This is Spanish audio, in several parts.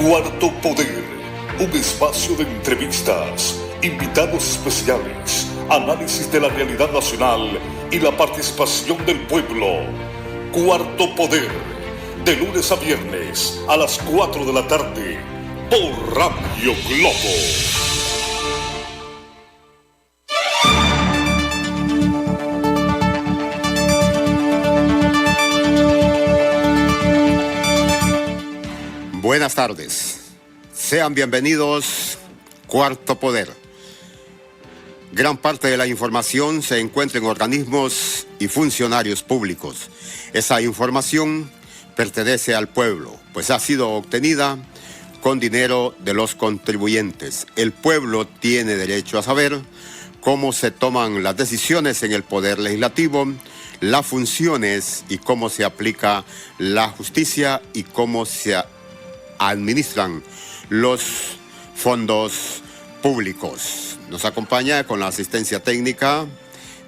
Cuarto Poder, un espacio de entrevistas, invitados especiales, análisis de la realidad nacional y la participación del pueblo. Cuarto Poder, de lunes a viernes a las 4 de la tarde, por Radio Globo. Buenas tardes, sean bienvenidos Cuarto Poder. Gran parte de la información se encuentra en organismos y funcionarios públicos. Esa información pertenece al pueblo, pues ha sido obtenida con dinero de los contribuyentes. El pueblo tiene derecho a saber cómo se toman las decisiones en el Poder Legislativo, las funciones y cómo se aplica la justicia y cómo se administran los fondos públicos. Nos acompaña con la asistencia técnica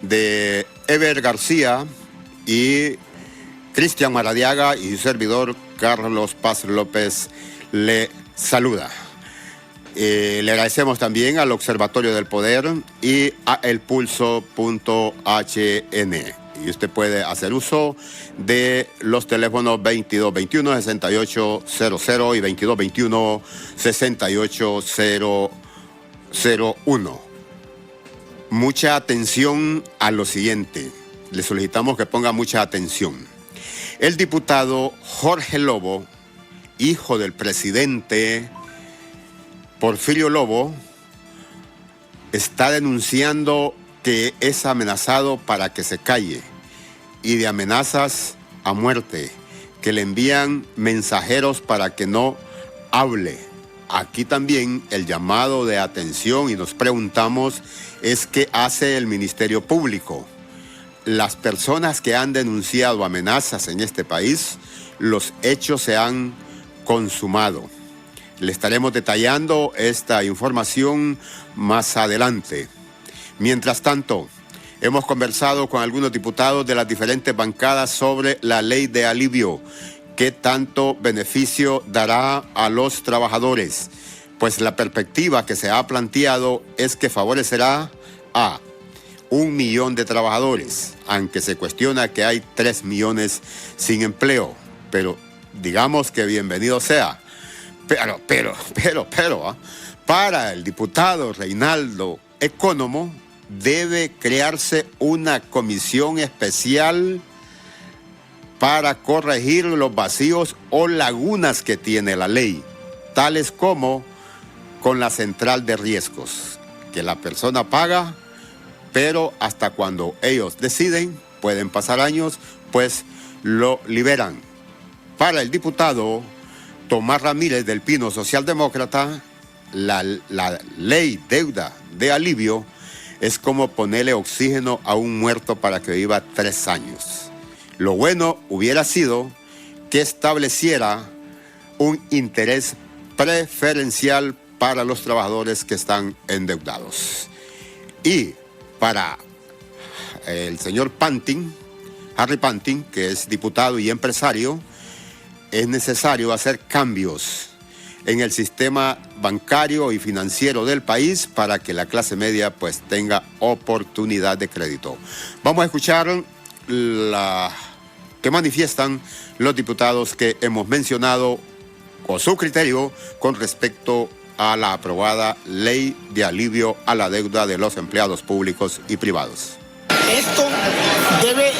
de Ever García y Cristian Maradiaga, y su servidor Carlos Paz López le saluda. Le agradecemos también al Observatorio del Poder y a elpulso.hn. Y usted puede hacer uso de los teléfonos 2221-6800 y 2221-6801. Mucha atención a lo siguiente. Le solicitamos que ponga mucha atención. El diputado Jorge Lobo, hijo del presidente Porfirio Lobo, está denunciando que es amenazado para que se calle, y de amenazas a muerte, que le envían mensajeros para que no hable. Aquí también el llamado de atención, y nos preguntamos, es qué hace el Ministerio Público. Las personas que han denunciado amenazas en este país, los hechos se han consumado. Le estaremos detallando esta información más adelante. Mientras tanto, hemos conversado con algunos diputados de las diferentes bancadas sobre la ley de alivio. ¿Qué tanto beneficio dará a los trabajadores? Pues la perspectiva que se ha planteado es que favorecerá a 1 millón de trabajadores, aunque se cuestiona que hay 3 millones sin empleo. Pero digamos que bienvenido sea. Pero, para el diputado Reinaldo Economo, debe crearse una comisión especial para corregir los vacíos o lagunas que tiene la ley, tales como con la central de riesgos, que la persona paga, pero hasta cuando ellos deciden, pueden pasar años, pues lo liberan. Para el diputado Tomás Ramírez del Pino, socialdemócrata, la ley deuda de alivio es como ponerle oxígeno a un muerto para que viva 3 años. Lo bueno hubiera sido que estableciera un interés preferencial para los trabajadores que están endeudados. Y para el señor Harry Pantin, que es diputado y empresario, es necesario hacer cambios en el sistema bancario y financiero del país para que la clase media pues tenga oportunidad de crédito. Vamos a escuchar que manifiestan los diputados que hemos mencionado con su criterio con respecto a la aprobada ley de alivio a la deuda de los empleados públicos y privados. Esto debe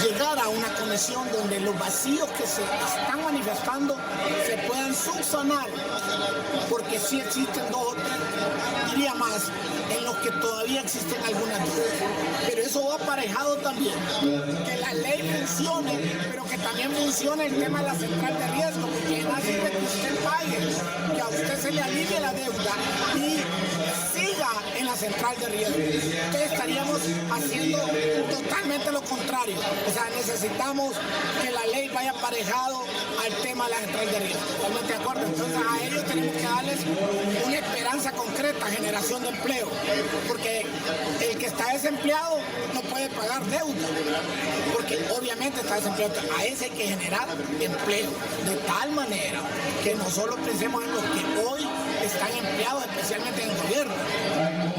llegar a una comisión donde los vacíos que se están manifestando se puedan subsanar, porque sí existen 2 o 3, diría más, en los que todavía existen algunas dudas. Pero eso va aparejado también, que la ley funcione, pero que también funcione el tema de la central de riesgo, porque no sirve que usted pague, que a usted se le alivie la deuda y siga en la central de riesgo. Entonces estaríamos haciendo totalmente lo contrario. O sea, necesitamos que la ley vaya aparejado al tema de la central de riesgo. Totalmente de acuerdo. Entonces a ellos tenemos que darles una esperanza concreta, generación de empleo. Porque el que está desempleado no puede pagar deuda. Porque obviamente está desempleado. A ese hay que generar empleo. De tal manera que no solo pensemos en los que hoy están empleados, especialmente en el gobierno,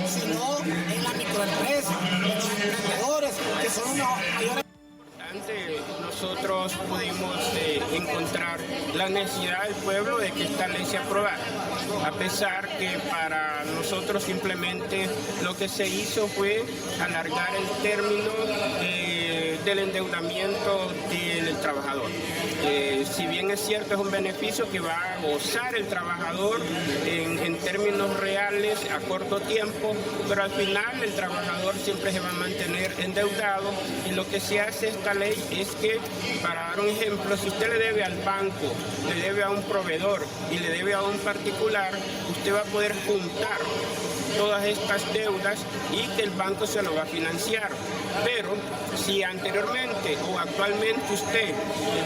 sino en la microempresa, en los emprendedores, que son los mayores. Nosotros pudimos encontrar la necesidad del pueblo de que esta ley se aprobara, a pesar que para nosotros simplemente lo que se hizo fue alargar el término del endeudamiento del trabajador. Si bien es cierto, es un beneficio que va a gozar el trabajador en términos reales a corto tiempo, pero al final el trabajador siempre se va a mantener endeudado, y lo que se hace esta ley es que, para dar un ejemplo, si usted le debe al banco, le debe a un proveedor y le debe a un particular, usted va a poder juntar todas estas deudas y que el banco se lo va a financiar. Pero si anteriormente o actualmente usted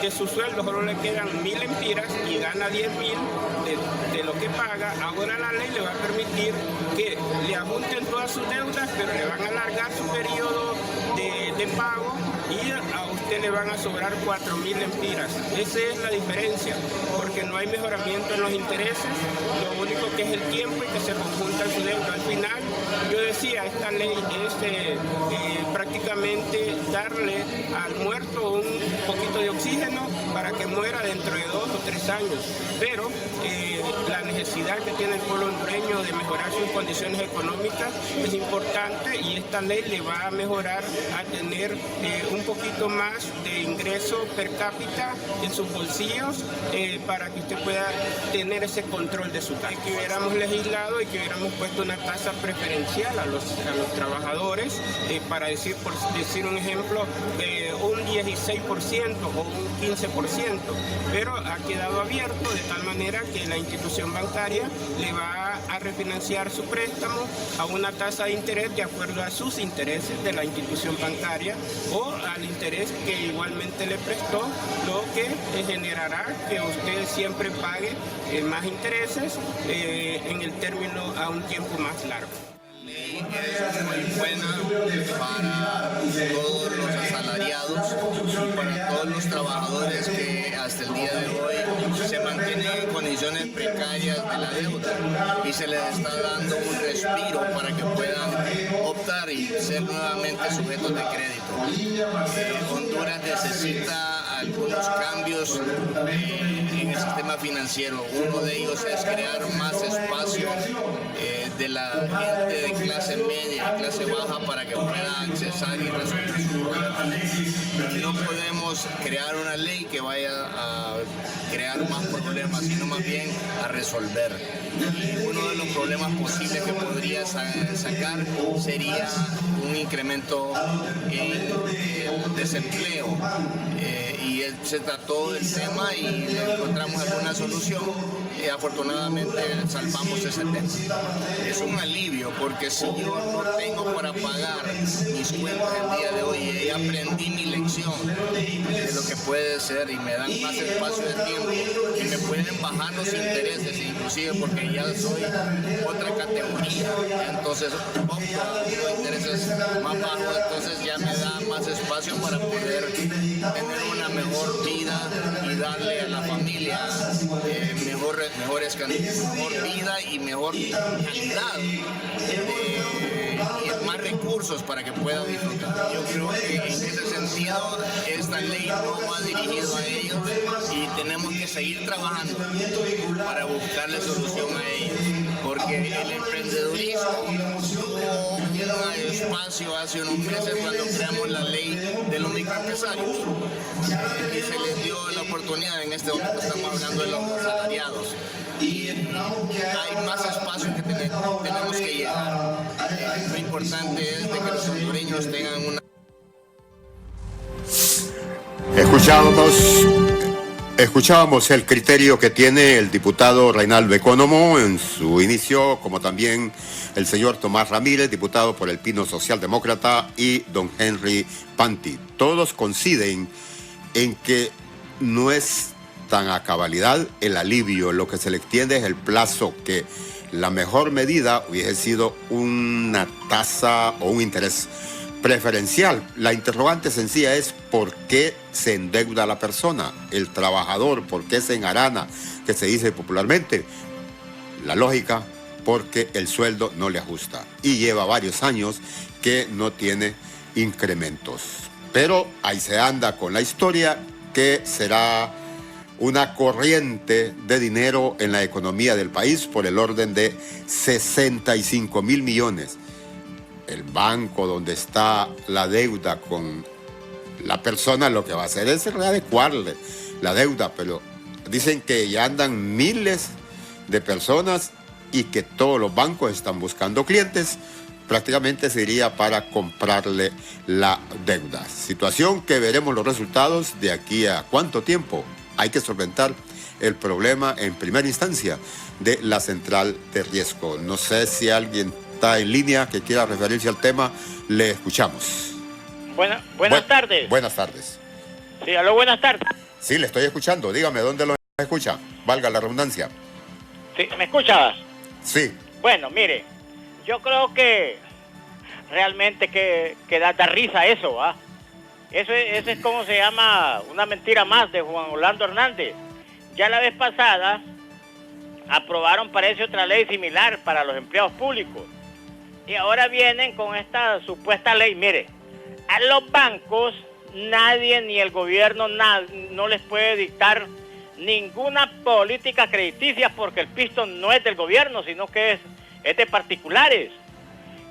de su sueldo solo le quedan 1.000 empiras y gana 10.000 de lo que paga, ahora la ley le va a permitir que le ajunten todas sus deudas, pero le van a alargar su periodo de pago y a usted le van a sobrar 4.000 empiras. Esa es la diferencia, porque no hay mejoramiento en los intereses, lo único que es el tiempo y que se conjunta su deuda. Al final, yo decía, esta ley es prácticamente darle al muerto un poquito de oxígeno para que muera dentro de 2 o 3 años, pero la necesidad que tiene el pueblo hondureño de mejorar sus condiciones económicas es importante, y esta ley le va a mejorar a tener un poquito más de ingreso per cápita en sus bolsillos, para que usted pueda tener ese control de su tasa. Que hubiéramos legislado y que hubiéramos puesto una tasa preferencial a los trabajadores, para decir, por decir un ejemplo, un 16% o un 15%, pero ha quedado abierto de tal manera que la institución bancaria le va a refinanciar su préstamo a una tasa de interés de acuerdo a sus intereses de la institución bancaria o al interés que igualmente le prestó, lo que generará que usted siempre pague más intereses en el término a un tiempo más largo. Es muy buena para todos los asalariados, para todos los trabajadores que hasta el día de hoy se mantienen en condiciones precarias de la deuda, y se les está dando un respiro para que puedan optar y ser nuevamente sujetos de crédito. Honduras necesita algunos cambios en el sistema financiero. Uno de ellos es crear más espacio de la gente de clase media, clase baja, para que pueda accesar y resolver sus problemas. No podemos crear una ley que vaya a crear más problemas, sino más bien a resolver. Uno de los problemas posibles que podría sacar sería un incremento en desempleo, y se trató del tema y le encontramos alguna solución. Afortunadamente salvamos ese tema. Es un alivio, porque si yo no tengo para pagar mis cuentas el día de hoy y aprendí mi lección de lo que puede ser, y me dan más espacio de tiempo y me pueden bajar los intereses, inclusive porque ya soy otra categoría, entonces opto a los intereses más bajos, entonces ya me da más espacio para poder tener una mejor vida y darle a la familia mejor vida y mejor calidad, y más recursos para que puedan disfrutar. Yo creo que en ese sentido esta ley no va dirigida a ellos, y tenemos que seguir trabajando para buscarle solución a ellos, porque el emprendedurismo tuvo un espacio hace unos meses cuando creamos la ley de los microempresarios, y se les dio la oportunidad. En este momento estamos hablando de los asalariados, y hay más espacio que tenemos que llegar. Lo importante es de que los hondureños tengan una... Escuchamos Escuchábamos el criterio que tiene el diputado Reinaldo Economo en su inicio, como también el señor Tomás Ramírez, diputado por el Pino Socialdemócrata, y don Henry Panti. Todos coinciden en que no es tan a cabalidad el alivio, lo que se le extiende es el plazo, que la mejor medida hubiese sido una tasa o un interés preferencial. La interrogante sencilla es ¿por qué se endeuda la persona, el trabajador? ¿Por qué se engarana, que se dice popularmente? La lógica, porque el sueldo no le ajusta y lleva varios años que no tiene incrementos. Pero ahí se anda con la historia, que será una corriente de dinero en la economía del país por el orden de 65,000 millones. El banco donde está la deuda con la persona lo que va a hacer es readecuarle la deuda, pero dicen que ya andan miles de personas y que todos los bancos están buscando clientes. Prácticamente sería para comprarle la deuda. Situación que veremos los resultados de aquí a cuánto tiempo. Hay que solventar el problema en primera instancia de la central de riesgo. No sé si alguien está en línea que quiera referirse al tema. Le escuchamos. Buenas tardes. Buenas tardes. Sí, aló, buenas tardes. Sí, le estoy escuchando. Dígame, ¿dónde lo escucha? Valga la redundancia. Sí, ¿me escuchabas? Sí. Bueno, mire, yo creo que realmente que da risa eso, ¿ah? Eso es como se llama una mentira más de Juan Orlando Hernández. Ya la vez pasada aprobaron, parece, otra ley similar para los empleados públicos. Y ahora vienen con esta supuesta ley. Mire, a los bancos nadie, ni el gobierno, no les puede dictar ninguna política crediticia, porque el pisto no es del gobierno, sino que es de particulares.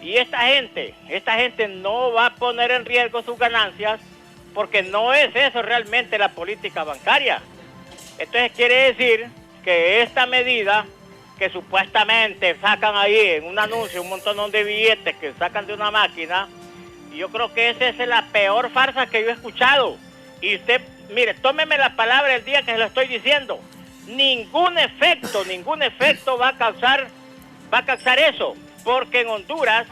Y esta gente no va a poner en riesgo sus ganancias, porque no es eso realmente la política bancaria. Entonces quiere decir que esta medida que supuestamente sacan ahí en un anuncio un montón de billetes que sacan de una máquina, y yo creo que esa es la peor farsa que yo he escuchado. Y usted, mire, tómeme la palabra el día que se lo estoy diciendo. Ningún efecto va a causar eso, porque en Honduras,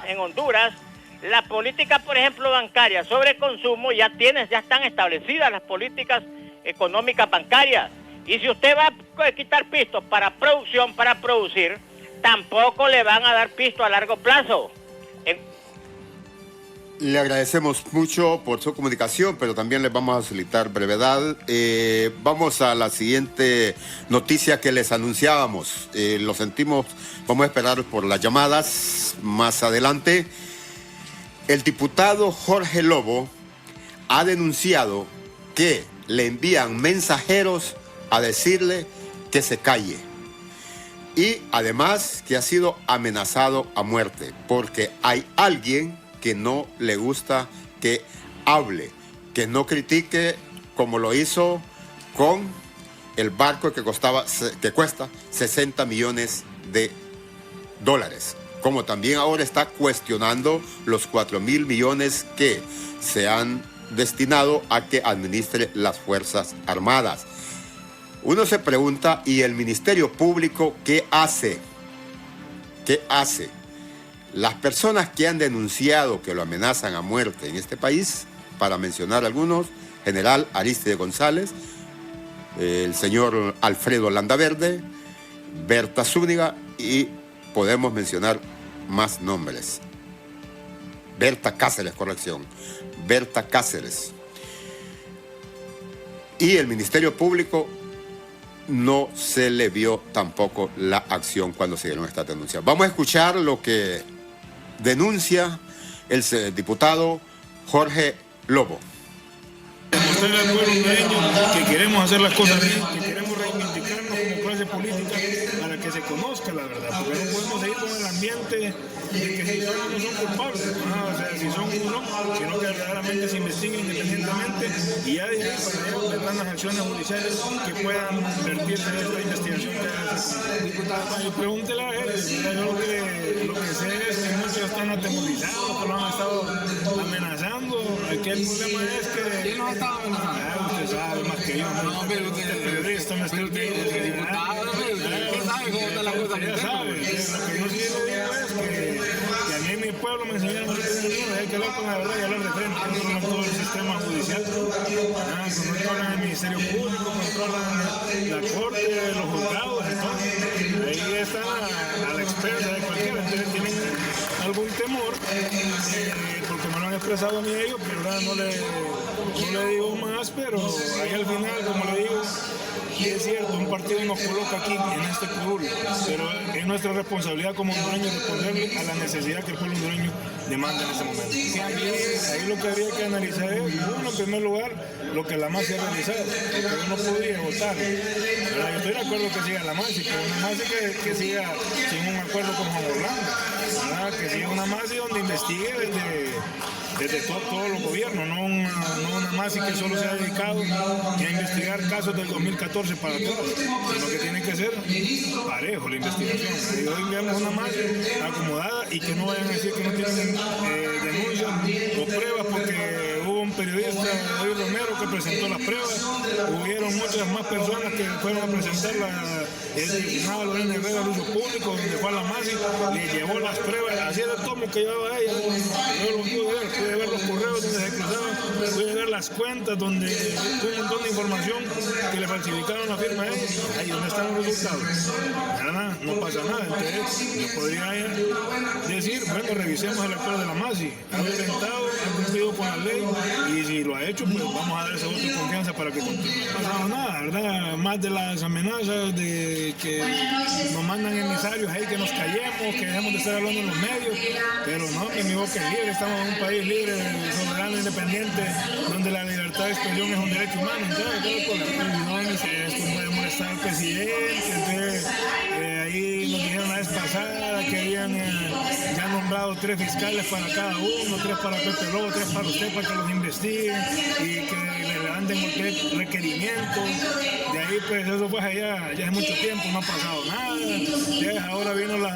la política, por ejemplo, bancaria sobre consumo, ya están establecidas las políticas económicas bancarias. Y si usted va a quitar pistos para producción, para producir, tampoco le van a dar pisto a largo plazo. Le agradecemos mucho por su comunicación, pero también les vamos a facilitar brevedad. Vamos a la siguiente noticia que les anunciábamos. Lo sentimos, vamos a esperar por las llamadas más adelante. El diputado Jorge Lobo ha denunciado que le envían mensajeros a decirle que se calle. Y además que ha sido amenazado a muerte, porque hay alguien que no le gusta que hable, que no critique, como lo hizo con el barco que cuesta 60 millones de dólares. Como también ahora está cuestionando los 4,000 millones que se han destinado a que administre las Fuerzas Armadas. Uno se pregunta, ¿y el Ministerio Público qué hace? ¿Qué hace? Las personas que han denunciado que lo amenazan a muerte en este país, para mencionar algunos, general Aristide González, el señor Alfredo Landaverde, Berta Zúñiga, y podemos mencionar más nombres. Berta Cáceres, corrección. Berta Cáceres. Y el Ministerio Público no se le vio tampoco la acción cuando se dieron estas denuncias. Vamos a escuchar lo que denuncia el diputado Jorge Lobo. Demostrarle al pueblo hondureño que queremos hacer las cosas bien, que queremos reivindicarnos como clase política para que se conozca la verdad, porque no podemos seguir con el ambiente de que si son o no son culpables, o sea, si son uno, sino que verdaderamente se investigue independientemente y ya de ahí para allá vendrán las acciones judiciales que puedan vertirse en esta investigación que hace. Y pregúntele a él, yo lo que sé es que muchos están atemorizados, que lo han estado amenazando. Aquí el problema es que... ¿Quién nos ha estado amenazando? Usted sabe más que yo. No, pero usted periodista, me está diputado, usted sabe cómo está la cosa. Ya sabe, lo que yo sí le digo es que a mí en mi pueblo me enseñaron que hay que hablar con la verdad y hablar de frente, controlan todo el sistema judicial, controlan el Ministerio Público, controlan la corte, los juzgados y todo. Ahí están a la experta de cualquiera, entonces tienen algún temor, porque me lo han expresado a mí ellos, pero ahora no le digo más, pero ahí al final, como le digo, y es cierto, un partido nos coloca aquí en este curul, pero es nuestra responsabilidad como hondureños responderle a la necesidad que el pueblo hondureño demanda en este momento. Ahí lo que habría que analizar es, uno, en primer lugar, lo que la MASI ha realizado, porque uno podría votar. Pero yo estoy de acuerdo que siga la MASI, pero una MASI que siga sin un acuerdo con Juan Orlando, que siga una MASI donde investigue desde todos los gobiernos, no una MASI que solo se ha dedicado a investigar casos del 2014 para atrás, sino que tiene que ser parejo la investigación. Y hoy veamos una MASI acomodada y que no vayan a decir que no tienen denuncias o pruebas, porque hubo un periodista, David Romero, que presentó las pruebas, hubieron muchas más personas que fueron a presentar el tribunal Lorena Herrera al uso público, donde fue a la MASI, le llevó las pruebas, así era el tomo que llevaba ella. Yo lo pude ver los correos donde se cruzaban, pude ver las cuentas donde un montón de información que le falsificaron la firma a ella. Ahí donde están los resultados. Nada, no pasa nada. Entonces, yo podría decir, bueno, revisemos el actual de la MASI. Ha violentado, ha cumplido con la ley, y si lo ha hecho, pues vamos a dar ese voto de confianza para que continúe. No ha pasado nada, ¿verdad? Más de las amenazas de que nos mandan emisarios ahí que nos callemos, que dejemos de estar hablando en los medios, pero no, que mi boca es libre, estamos en un país libre, soberano, independiente, donde la libertad de expresión es un derecho humano. Entonces, esto puede molestar al presidente. Entonces, ahí nos dijeron la vez pasada que habían ya nombrado 3 fiscales para cada uno, 3 para Pepe Lobo, 3 para usted, para que los investiguen y que le levanten cualquier requerimiento. De ahí, pues eso fue allá, ya hace mucho tiempo, no ha pasado nada. Ya ahora vino las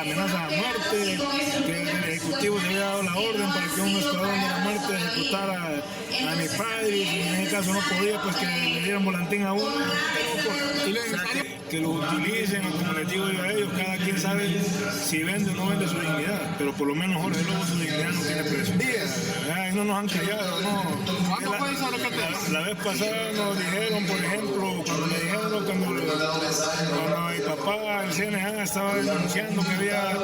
amenazas a muerte, que el Ejecutivo se había dado la orden para que un escuadrón de la muerte ejecutara a mi padre, y en ese caso no podía, pues que le dieran volantín a uno. Que lo utilicen, como les digo yo a ellos, cada quien sabe si vende o no vende su dignidad, pero por lo menos Jorge Lobo su dignidad no tiene precio. Ahí no nos han callado, no. La vez pasada nos dijeron, por ejemplo, cuando me dijeron cuando mi papá, el CNA, estaba denunciando que había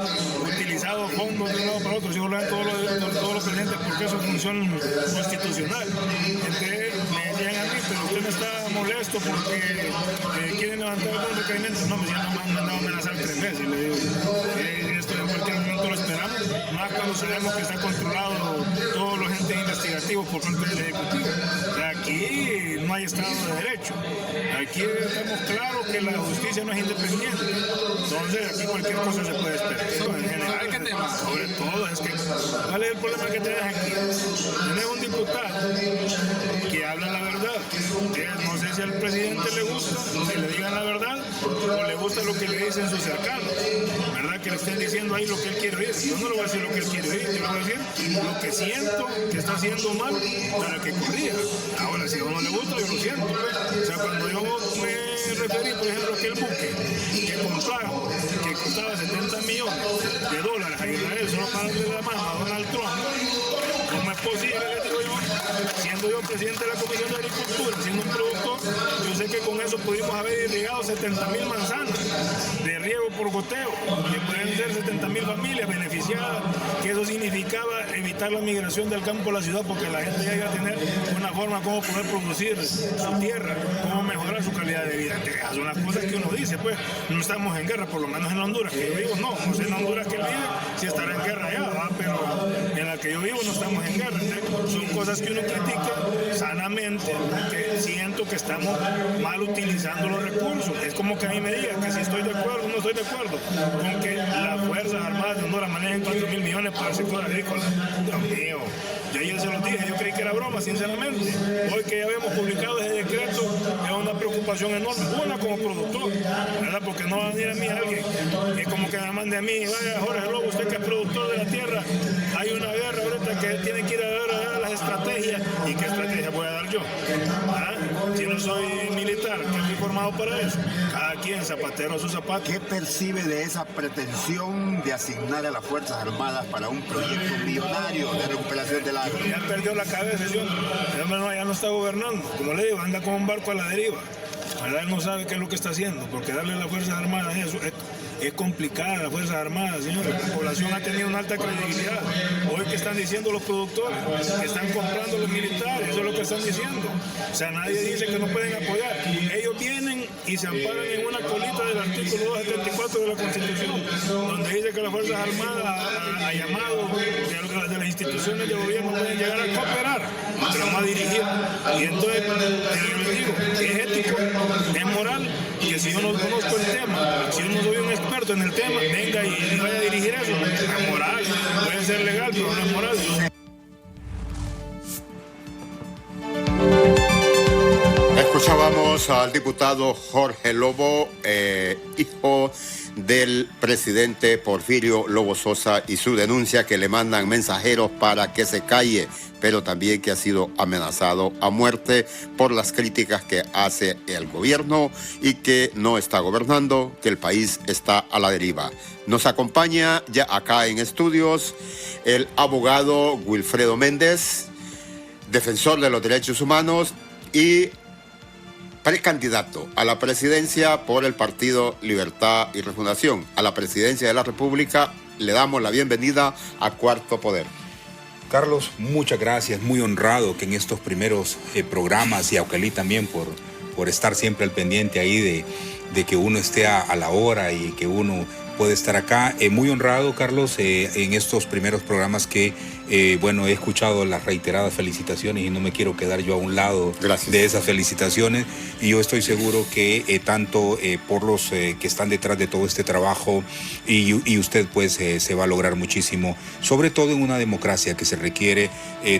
utilizado fondos de un lado para otro, si hablan todos los presidentes, porque eso es función constitucional. Entonces me decían a mí, pero usted no está molesto porque quieren levantar algún requerimiento. No, me han mandado a amenazar 3 veces. Le digo, esto en cualquier momento lo esperamos, más cuando sabemos que está controlado todos los entes investigativos por parte del Ejecutivo. O sea, aquí no hay Estado de Derecho. Aquí estamos claros que la justicia no es independiente. Entonces, aquí cualquier cosa se puede esperar. En general, sobre todo, es que, ¿cuál es el problema que tenés aquí? Tenés un diputado que habla la verdad. No sé si al presidente le gusta que le digan la verdad o le gusta lo que le dicen sus cercanos, ¿verdad? Que le estén diciendo ahí lo que él quiere oír. Yo no le voy a decir lo que él quiere oír, yo le voy a decir lo que siento que está haciendo mal para que corrija. Ahora, si a uno le gusta, yo lo siento. O sea, cuando yo me referí, por ejemplo, a aquel buque que compraron, que costaba $70 millones a Israel solo para darle la mano a Donald Trump, ¿cómo es posible? Le digo yo, siendo yo presidente de la Comisión de Agricultura, siendo un productor, yo sé que con eso pudimos haber irrigado 70,000 manzanas de riego por goteo, que pueden ser 70,000 familias beneficiadas, que eso significaba evitar la migración del campo a la ciudad, porque la gente ya iba a tener una forma como poder producir su tierra, cómo mejorar su calidad de vida. Esas son las cosas que uno dice, pues no estamos en guerra, por lo menos en Honduras que yo vivo, no sé en Honduras que él vive, si estará en guerra allá, ¿va? Pero en la que yo vivo no estamos en guerra. Son cosas que uno critica sanamente, porque siento que estamos mal utilizando los recursos. Es como que a mí me digan que si estoy de acuerdo o no estoy de acuerdo con que las Fuerzas Armadas de Honduras manejen 4,000 millones para el sector agrícola. Dios mío, yo ayer se los dije, yo creí que era broma, sinceramente. Hoy que ya habíamos publicado ese decreto, es una preocupación enorme. Una como productor, ¿verdad? Porque no va a venir a mí alguien que como que me mande a mí, vaya Jorge Lobo, usted que es productor de la tierra, hay una guerra ahorita que tiene que ir a dar las estrategias. ¿Y qué estrategia voy a dar yo? ¿Ah? Si no soy militar, que estoy formado para eso. Cada quien zapatero a sus zapatos. ¿Qué percibe de esa pretensión de asignar a las Fuerzas Armadas para un proyecto millonario de recuperación del agua? Ya perdió la cabeza, ¿sí? Ya no está gobernando. Como le digo, anda como un barco a la deriva. ¿Verdad? Él no sabe qué es lo que está haciendo, porque darle a las Fuerzas Armadas eso es complicada. Las Fuerzas Armadas, señores, la población ha tenido una alta credibilidad. Hoy que están diciendo los productores, que están comprando los militares, eso es lo que están diciendo. O sea, nadie dice que no pueden apoyar. Ellos vienen y se amparan en una colita del artículo 274 de la Constitución, donde dice que las Fuerzas Armadas, a llamado de las instituciones de gobierno, pueden llegar a cooperar, pero no a dirigir. Y entonces, yo les digo, es ético, es moral, que si yo no conozco el tema, si yo no soy un experto en el tema, venga y vaya a dirigir eso. Es moral, puede ser legal, pero no es moral. Escuchábamos al diputado Jorge Lobo, hijo del presidente Porfirio Lobo Sosa, y su denuncia que le mandan mensajeros para que se calle, pero también que ha sido amenazado a muerte por las críticas que hace el gobierno y que no está gobernando, que el país está a la deriva. Nos acompaña ya acá en estudios el abogado Wilfredo Méndez, defensor de los derechos humanos y precandidato a la presidencia por el Partido Libertad y Refundación. A la presidencia de la República le damos la bienvenida a Cuarto Poder. Carlos, muchas gracias, muy honrado que en estos primeros programas, y a Ocalí también por estar siempre al pendiente ahí de que uno esté a la hora y que uno puede estar acá. Muy honrado, Carlos, en estos primeros programas que, he escuchado las reiteradas felicitaciones y no me quiero quedar yo a un lado de esas felicitaciones. Y yo estoy seguro que tanto por los que están detrás de todo este trabajo y usted pues se va a lograr muchísimo, sobre todo en una democracia que se requiere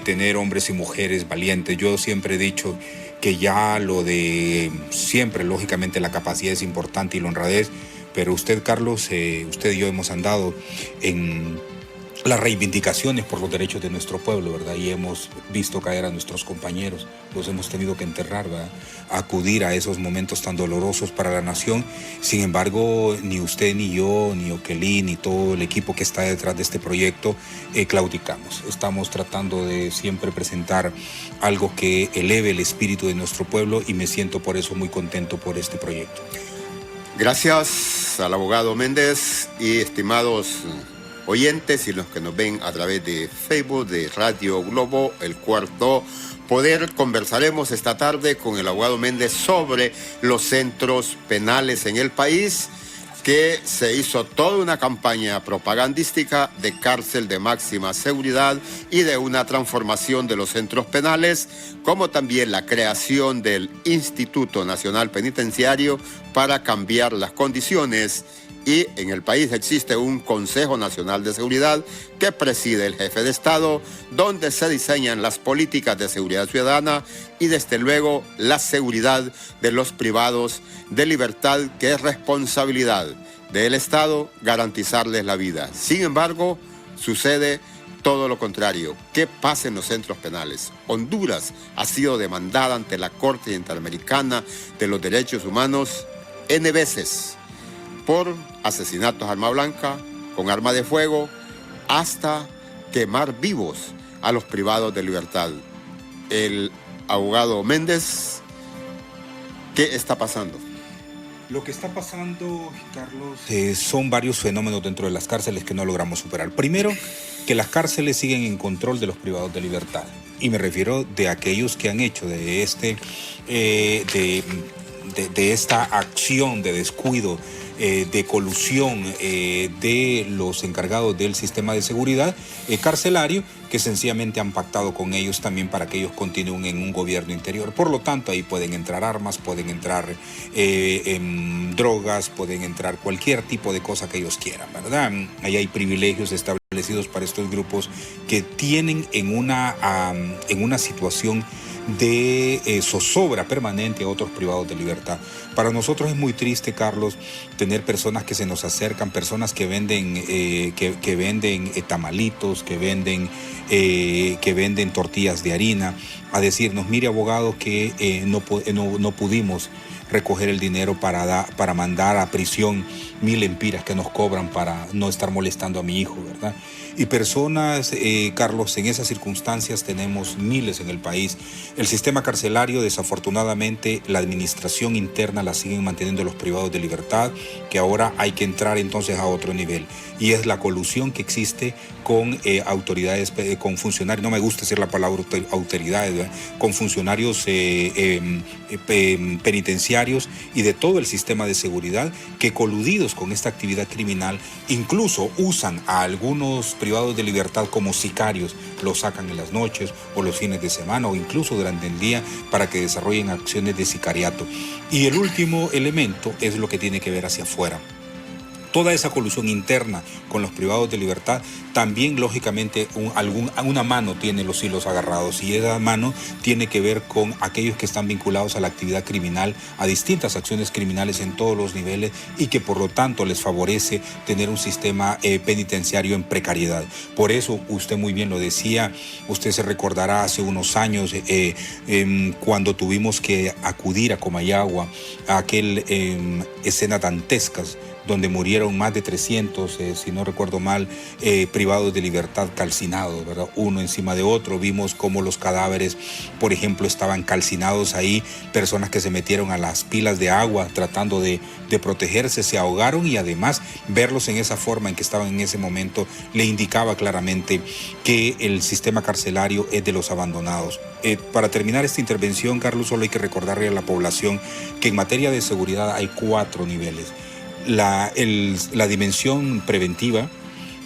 tener hombres y mujeres valientes. Yo siempre he dicho que ya lo de siempre, lógicamente la capacidad es importante y la honradez, pero usted, Carlos, usted y yo hemos andado en las reivindicaciones por los derechos de nuestro pueblo, ¿verdad? Y hemos visto caer a nuestros compañeros, los hemos tenido que enterrar, ¿verdad? Acudir a esos momentos tan dolorosos para la nación. Sin embargo, ni usted, ni yo, ni Oquelí, ni todo el equipo que está detrás de este proyecto claudicamos. Estamos tratando de siempre presentar algo que eleve el espíritu de nuestro pueblo y me siento por eso muy contento por este proyecto. Gracias al abogado Méndez y estimados oyentes y los que nos ven a través de Facebook, de Radio Globo, el Cuarto Poder. Conversaremos esta tarde con el abogado Méndez sobre los centros penales en el país, que se hizo toda una campaña propagandística de cárcel de máxima seguridad y de una transformación de los centros penales, como también la creación del Instituto Nacional Penitenciario para cambiar las condiciones. Y en el país existe un Consejo Nacional de Seguridad que preside el jefe de Estado, donde se diseñan las políticas de seguridad ciudadana y desde luego la seguridad de los privados de libertad, que es responsabilidad del Estado garantizarles la vida. Sin embargo, sucede todo lo contrario. ¿Qué pasa en los centros penales? Honduras ha sido demandada ante la Corte Interamericana de los Derechos Humanos N veces por asesinatos a arma blanca, con arma de fuego, hasta quemar vivos a los privados de libertad. El abogado Méndez, ¿qué está pasando? Lo que está pasando, Carlos, son varios fenómenos dentro de las cárceles que no logramos superar. Primero, que las cárceles siguen en control de los privados de libertad. Y me refiero de aquellos que han hecho de esta acción de descuido, de colusión de los encargados del sistema de seguridad carcelario, que sencillamente han pactado con ellos también para que ellos continúen en un gobierno interior. Por lo tanto, ahí pueden entrar armas, pueden entrar drogas, pueden entrar cualquier tipo de cosa que ellos quieran, ¿verdad? Ahí hay privilegios establecidos para estos grupos que tienen en una situación de zozobra permanente a otros privados de libertad. Para nosotros es muy triste, Carlos, tener personas que se nos acercan, personas que venden, que venden tamalitos, que venden tortillas de harina, a decirnos, mire, abogado, que no pudimos recoger el dinero para mandar a prisión 1000 lempiras que nos cobran para no estar molestando a mi hijo, ¿verdad? Y personas, Carlos, en esas circunstancias tenemos miles en el país. El sistema carcelario, desafortunadamente, la administración interna la siguen manteniendo los privados de libertad, que ahora hay que entrar entonces a otro nivel. Y es la colusión que existe con autoridades, con funcionarios, no me gusta decir la palabra autoridades, ¿verdad? Con funcionarios penitenciarios y de todo el sistema de seguridad que, coludidos con esta actividad criminal, incluso usan a algunos privados de libertad como sicarios, los sacan en las noches o los fines de semana o incluso durante el día para que desarrollen acciones de sicariato. Y el último elemento es lo que tiene que ver hacia afuera. Toda esa colusión interna con los privados de libertad, también lógicamente una mano tiene los hilos agarrados, y esa mano tiene que ver con aquellos que están vinculados a la actividad criminal, a distintas acciones criminales en todos los niveles, y que por lo tanto les favorece tener un sistema penitenciario en precariedad. Por eso, usted muy bien lo decía, usted se recordará hace unos años cuando tuvimos que acudir a Comayagua a aquel escenas dantescas donde murieron más de 300, si no recuerdo mal, privados de libertad calcinados, ¿verdad? Uno encima de otro. Vimos cómo los cadáveres, por ejemplo, estaban calcinados ahí, personas que se metieron a las pilas de agua tratando de protegerse, se ahogaron, y además verlos en esa forma en que estaban en ese momento le indicaba claramente que el sistema carcelario es de los abandonados. Para terminar esta intervención, Carlos, solo hay que recordarle a la población que en materia de seguridad hay 4 niveles. La dimensión preventiva,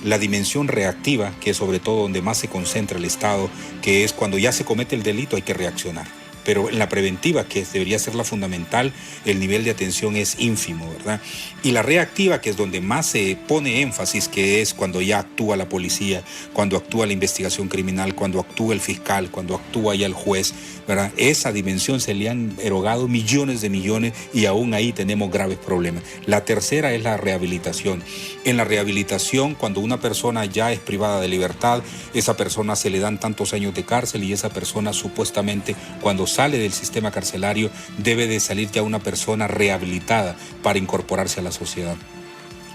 la dimensión reactiva, que es sobre todo donde más se concentra el Estado, que es cuando ya se comete el delito hay que reaccionar. Pero en la preventiva, que debería ser la fundamental, el nivel de atención es ínfimo, ¿verdad? Y la reactiva, que es donde más se pone énfasis, que es cuando ya actúa la policía, cuando actúa la investigación criminal, cuando actúa el fiscal, cuando actúa ya el juez, ¿verdad? Esa dimensión se le han erogado millones de millones y aún ahí tenemos graves problemas. La tercera es la rehabilitación. En la rehabilitación, cuando una persona ya es privada de libertad, esa persona se le dan tantos años de cárcel, y esa persona supuestamente, cuando sale del sistema carcelario, debe de salir ya una persona rehabilitada para incorporarse a la sociedad.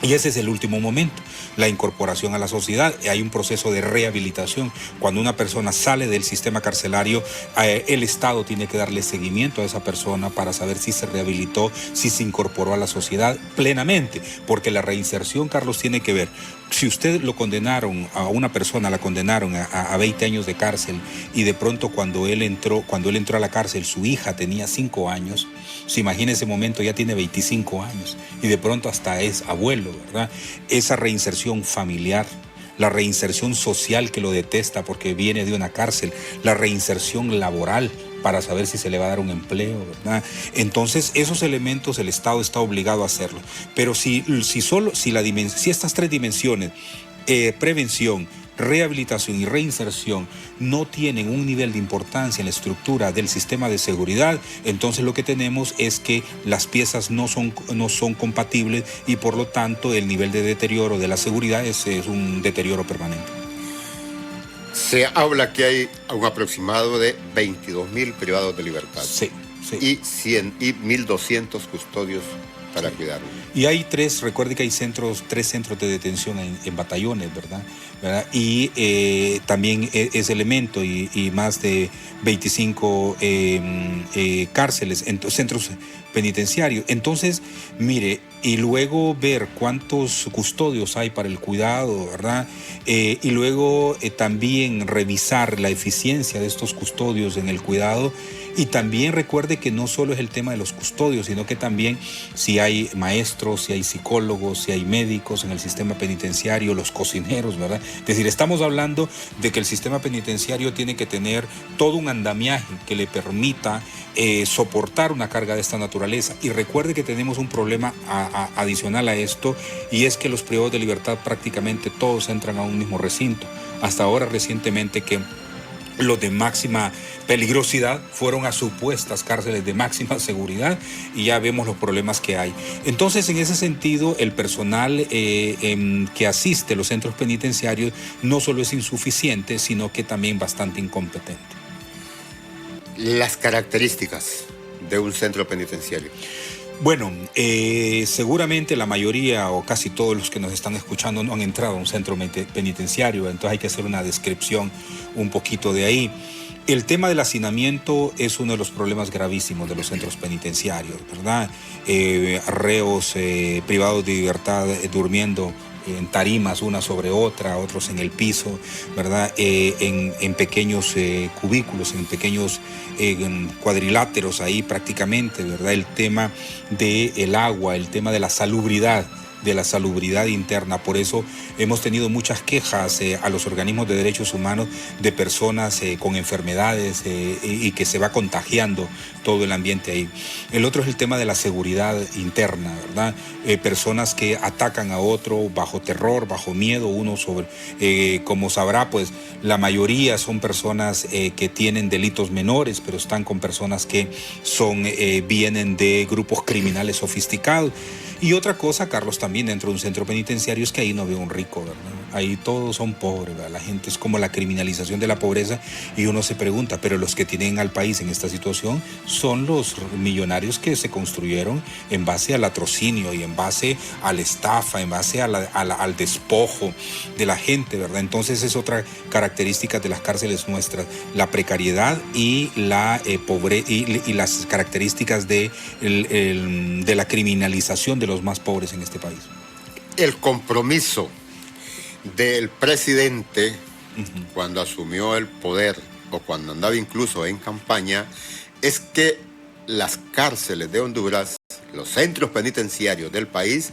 Y ese es el último momento, la incorporación a la sociedad. Hay un proceso de rehabilitación. Cuando una persona sale del sistema carcelario, el Estado tiene que darle seguimiento a esa persona para saber si se rehabilitó, si se incorporó a la sociedad plenamente. Porque la reinserción, Carlos, tiene que ver. Si usted lo condenaron, a una persona la condenaron a 20 años de cárcel, y de pronto cuando él entró a la cárcel, su hija tenía 5 años, se imagina ese momento, ya tiene 25 años, y de pronto hasta es abuelo, ¿verdad? Esa reinserción familiar, la reinserción social, que lo detesta porque viene de una cárcel, la reinserción laboral para saber si se le va a dar un empleo, ¿verdad? Entonces, esos elementos el Estado está obligado a hacerlo. Pero si estas 3 dimensiones, prevención, rehabilitación y reinserción, no tienen un nivel de importancia en la estructura del sistema de seguridad, entonces lo que tenemos es que las piezas no son compatibles, y por lo tanto el nivel de deterioro de la seguridad es un deterioro permanente. Se habla que hay un aproximado de 22.000 privados de libertad. Sí. Y 1.200 custodios para cuidarlos. Y hay recuerde que hay 3 centros de detención en batallones, ¿verdad? Y también ese elemento, y más de 25 cárceles, centros penitenciarios. Entonces, mire, y luego ver cuántos custodios hay para el cuidado, ¿verdad? Y luego también revisar la eficiencia de estos custodios en el cuidado. Y también recuerde que no solo es el tema de los custodios, sino que también si hay maestros, si hay psicólogos, si hay médicos en el sistema penitenciario, los cocineros, ¿verdad? Es decir, estamos hablando de que el sistema penitenciario tiene que tener todo un andamiaje que le permita soportar una carga de esta naturaleza. Y recuerde que tenemos un problema adicional a esto, y es que los privados de libertad prácticamente todos entran a un mismo recinto. Hasta ahora, recientemente, que los de máxima peligrosidad fueron a supuestas cárceles de máxima seguridad y ya vemos los problemas que hay. Entonces, en ese sentido, el personal que asiste a los centros penitenciarios no solo es insuficiente, sino que también bastante incompetente. Las características de un centro penitenciario. Bueno, seguramente la mayoría o casi todos los que nos están escuchando no han entrado a un centro penitenciario, entonces hay que hacer una descripción un poquito de ahí. El tema del hacinamiento es uno de los problemas gravísimos de los centros penitenciarios, ¿verdad? Reos privados de libertad durmiendo en tarimas una sobre otra, otros en el piso, ¿verdad? En pequeños cubículos, en pequeños cuadriláteros ahí prácticamente, ¿verdad? El tema del agua, el tema de la salubridad interna. Por eso hemos tenido muchas quejas a los organismos de derechos humanos de personas con enfermedades y que se va contagiando todo el ambiente ahí. El otro es el tema de la seguridad interna, ¿verdad? Personas que atacan a otro bajo terror, bajo miedo, como sabrá, pues la mayoría son personas que tienen delitos menores, pero están con personas que vienen de grupos criminales sofisticados. Y otra cosa, Carlos, también dentro de un centro penitenciario es que ahí no veo un rico, ¿verdad? Ahí todos son pobres, ¿verdad? La gente es como la criminalización de la pobreza y uno se pregunta, pero los que tienen al país en esta situación son los millonarios que se construyeron en base al latrocinio y en base a la estafa, en base al despojo de la gente, ¿verdad? Entonces es otra característica de las cárceles nuestras, la precariedad y la pobreza y las características de la criminalización de los más pobres en este país. El compromiso del presidente cuando asumió el poder o cuando andaba incluso en campaña es que las cárceles de Honduras, los centros penitenciarios del país,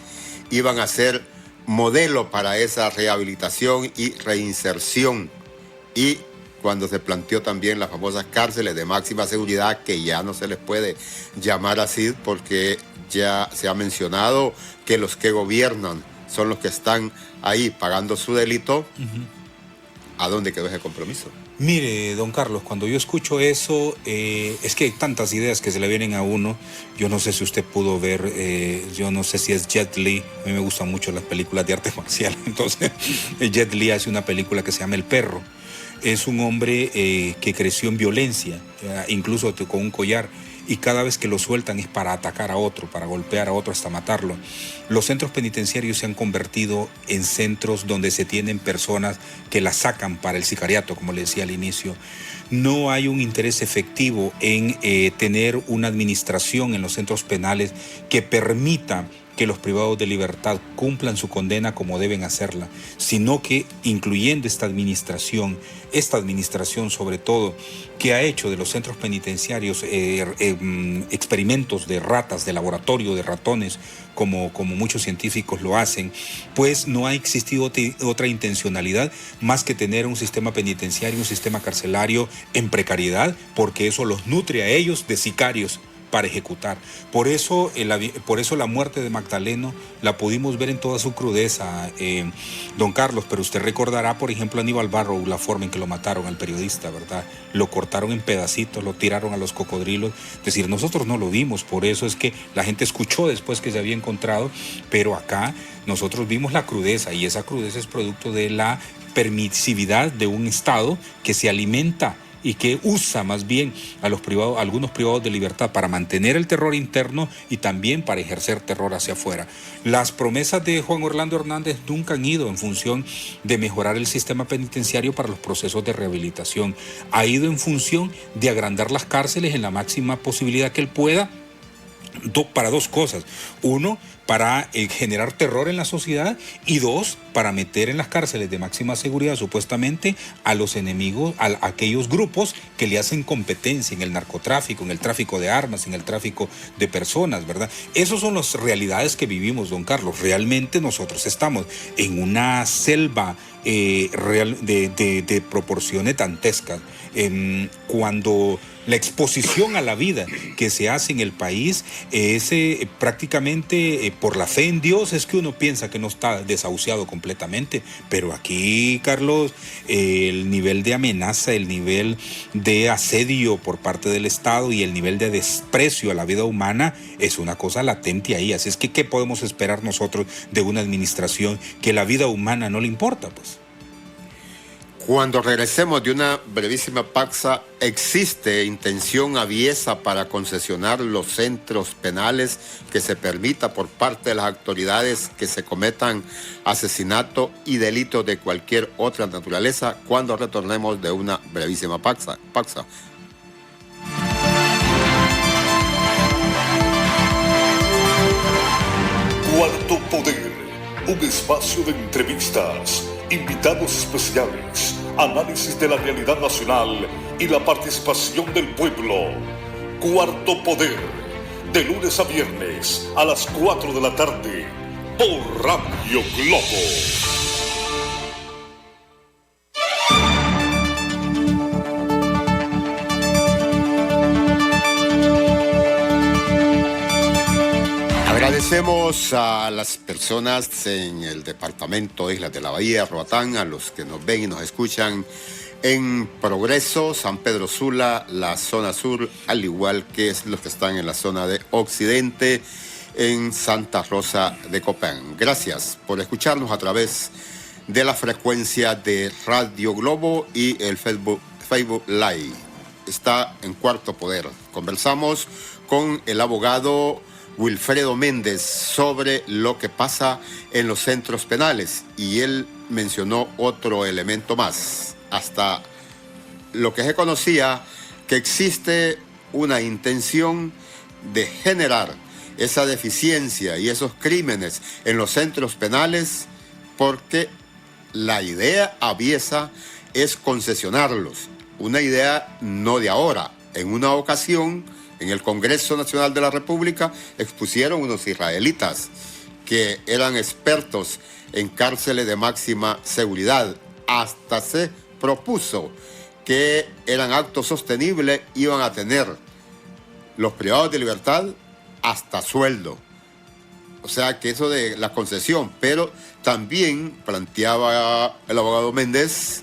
iban a ser modelo para esa rehabilitación y reinserción. Y cuando se planteó también las famosas cárceles de máxima seguridad, que ya no se les puede llamar así porque ya se ha mencionado que los que gobiernan son los que están ahí pagando su delito. ¿A dónde quedó ese compromiso? Mire, don Carlos, cuando yo escucho eso, es que hay tantas ideas que se le vienen a uno. Yo no sé si usted pudo ver, yo no sé si es Jet Li, a mí me gustan mucho las películas de arte marcial, entonces Jet Li hace una película que se llama El Perro. Es un hombre que creció en violencia, incluso con un collar, y cada vez que lo sueltan es para atacar a otro, para golpear a otro hasta matarlo. Los centros penitenciarios se han convertido en centros donde se tienen personas que las sacan para el sicariato, como le decía al inicio. No hay un interés efectivo en tener una administración en los centros penales que permita que los privados de libertad cumplan su condena como deben hacerla, sino que incluyendo esta administración sobre todo, que ha hecho de los centros penitenciarios experimentos de ratas, de laboratorio, de ratones, como muchos científicos lo hacen, pues no ha existido otra intencionalidad más que tener un sistema penitenciario, un sistema carcelario en precariedad, porque eso los nutre a ellos de sicarios para ejecutar. Por eso la muerte de Magdaleno la pudimos ver en toda su crudeza, don Carlos, pero usted recordará, por ejemplo, a Aníbal Barrow, la forma en que lo mataron al periodista, ¿verdad? Lo cortaron en pedacitos, lo tiraron a los cocodrilos. Es decir, nosotros no lo vimos, por eso es que la gente escuchó después que se había encontrado, pero acá nosotros vimos la crudeza, y esa crudeza es producto de la permisividad de un Estado que se alimenta y que usa más bien a algunos privados de libertad para mantener el terror interno y también para ejercer terror hacia afuera. Las promesas de Juan Orlando Hernández nunca han ido en función de mejorar el sistema penitenciario para los procesos de rehabilitación. Ha ido en función de agrandar las cárceles en la máxima posibilidad que él pueda, para dos cosas. Uno, para generar terror en la sociedad, y dos, para meter en las cárceles de máxima seguridad supuestamente a los enemigos, a aquellos grupos que le hacen competencia en el narcotráfico, en el tráfico de armas, en el tráfico de personas, ¿verdad? Esas son las realidades que vivimos, don Carlos. Realmente nosotros estamos en una selva de proporciones dantescas. Cuando la exposición a la vida que se hace en el país es prácticamente por la fe en Dios es que uno piensa que no está desahuciado completamente, pero aquí, Carlos, el nivel de amenaza, el nivel de asedio por parte del Estado y el nivel de desprecio a la vida humana es una cosa latente ahí. Así es que, ¿qué podemos esperar nosotros de una administración que la vida humana no le importa, pues? Cuando regresemos de una brevísima pausa, ¿existe intención aviesa para concesionar los centros penales que se permita por parte de las autoridades que se cometan asesinato y delitos de cualquier otra naturaleza? Cuando retornemos de una brevísima pausa. Cuarto Poder, un espacio de entrevistas, invitados especiales, análisis de la realidad nacional y la participación del pueblo. Cuarto Poder, de lunes a viernes a las 4 de la tarde, por Radio Globo. Agradecemos a las personas en el departamento de Islas de la Bahía, Roatán, a los que nos ven y nos escuchan en Progreso, San Pedro Sula, la zona sur, al igual que los que están en la zona de Occidente, en Santa Rosa de Copán. Gracias por escucharnos a través de la frecuencia de Radio Globo y el Facebook Live. Está en Cuarto Poder. Conversamos con el abogado Wilfredo Méndez sobre lo que pasa en los centros penales, y él mencionó otro elemento más. Hasta lo que se conocía, que existe una intención de generar esa deficiencia y esos crímenes en los centros penales, porque la idea aviesa es concesionarlos. Una idea no de ahora. En una ocasión, en el Congreso Nacional de la República, expusieron unos israelitas que eran expertos en cárceles de máxima seguridad. Hasta se propuso que eran actos sostenibles, iban a tener los privados de libertad hasta sueldo. O sea que eso de la concesión, pero también planteaba el abogado Méndez